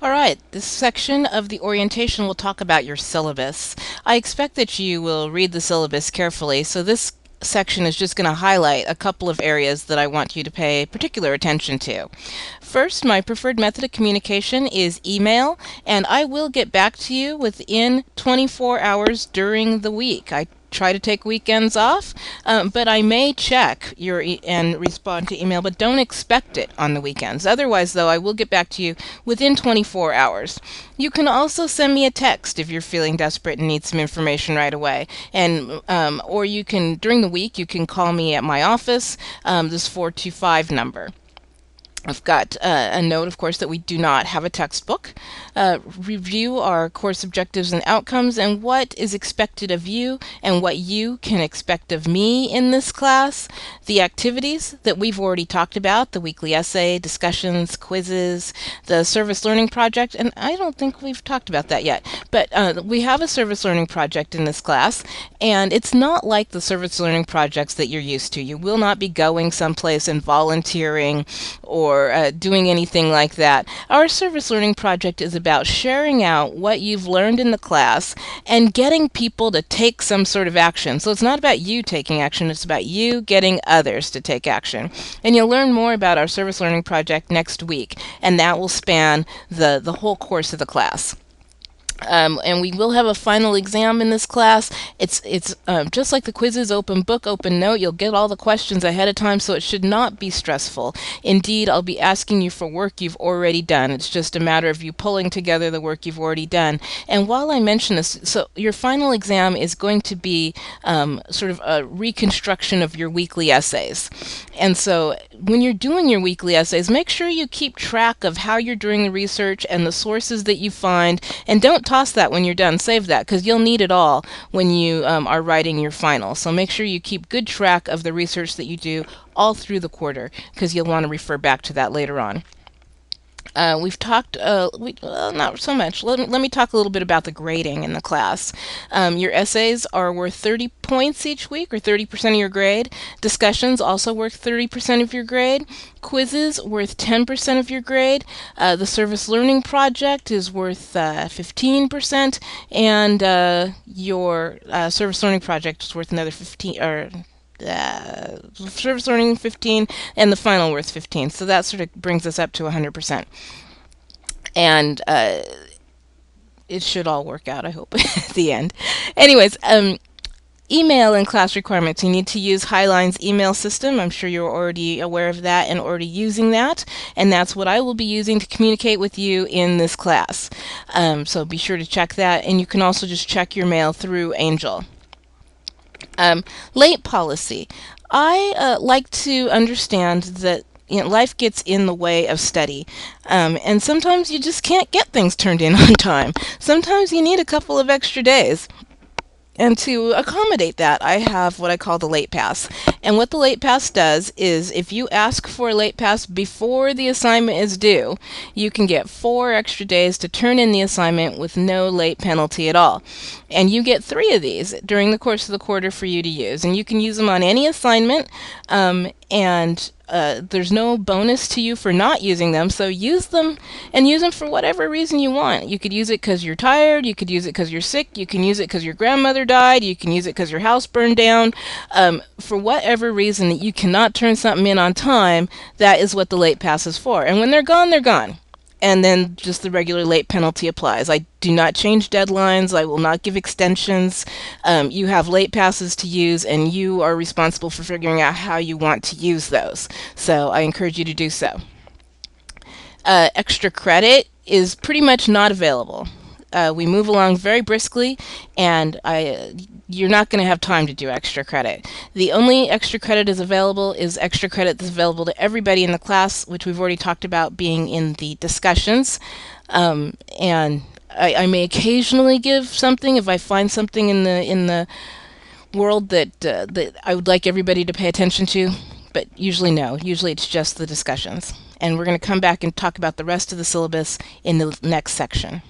All right, this section of the orientation will talk about your syllabus. I expect that you will read the syllabus carefully, so this section is just going to highlight a couple of areas that I want you to pay particular attention to. First, my preferred method of communication is email, and I will get back to you within 24 hours during the week. I try to take weekends off, but I may check and respond to email, but don't expect it on the weekends. Otherwise, though, I will get back to you within 24 hours. You can also send me a text if you're feeling desperate and need some information right away. And or you can, during the week, you can call me at my office, this 425 number. I've got a note, of course, that we do not have a textbook. Review our course objectives and outcomes and what is expected of you and what you can expect of me in this class. The activities that we've already talked about, the weekly essay, discussions, quizzes, the service learning project, and I don't think we've talked about that yet, but we have a service learning project in this class, and it's not like the service learning projects that you're used to. You will not be going someplace and volunteering or doing anything like that. Our service learning project is about sharing out what you've learned in the class and getting people to take some sort of action. So it's not about you taking action, it's about you getting others to take action. And you'll learn more about our service learning project next week, and that will span the whole course of the class. And we will have a final exam in this class. It's just like the quizzes, open book, open note. You'll get all the questions ahead of time, so it should not be stressful. Indeed, I'll be asking you for work you've already done. It's just a matter of you pulling together the work you've already done. And while I mention this, so your final exam is going to be sort of a reconstruction of your weekly essays. And so when you're doing your weekly essays, make sure you keep track of how you're doing the research and the sources that you find, and don't toss that when you're done. Save that, because you'll need it all when you are writing your final. So make sure you keep good track of the research that you do all through the quarter, because you'll want to refer back to that later on. We've talked, not so much. Let me talk a little bit about the grading in the class. Your essays are worth 30 points each week, or 30% of your grade. Discussions also worth 30% of your grade. Quizzes worth 10% of your grade. The service learning project is worth 15%, and your service learning project is worth another 15, or service learning 15, and the final worth 15. So that sort of brings us up to 100%. And it should all work out, I hope, at the end. Anyways, email and class requirements. You need to use Highline's email system. I'm sure you're already aware of that and already using that. And that's what I will be using to communicate with you in this class. So be sure to check that. And you can also just check your mail through Angel. Late policy. I like to understand that life gets in the way of study, and sometimes you just can't get things turned in on time. Sometimes you need a couple of extra days. And to accommodate that, I have what I call the late pass. And what the late pass does is, if you ask for a late pass before the assignment is due, you can get 4 extra days to turn in the assignment with no late penalty at all. And you get 3 of these during the course of the quarter for you to use. And you can use them on any assignment, and there's no bonus to you for not using them, so use them, and use them for whatever reason you want. You could use it because you're tired, you could use it because you're sick, you can use it because your grandmother died, you can use it because your house burned down. For whatever reason that you cannot turn something in on time, that is what the late pass is for. And when they're gone, they're gone. And then just the regular late penalty applies. I do not change deadlines. I will not give extensions. You have late passes to use, and you are responsible for figuring out how you want to use those. So I encourage you to do so. Extra credit is pretty much not available. We move along very briskly, and you're not going to have time to do extra credit. The only extra credit is extra credit that's available to everybody in the class, which we've already talked about being in the discussions. And I may occasionally give something if I find something in the world that I would like everybody to pay attention to, but usually no. Usually it's just the discussions. And we're going to come back and talk about the rest of the syllabus in the next section.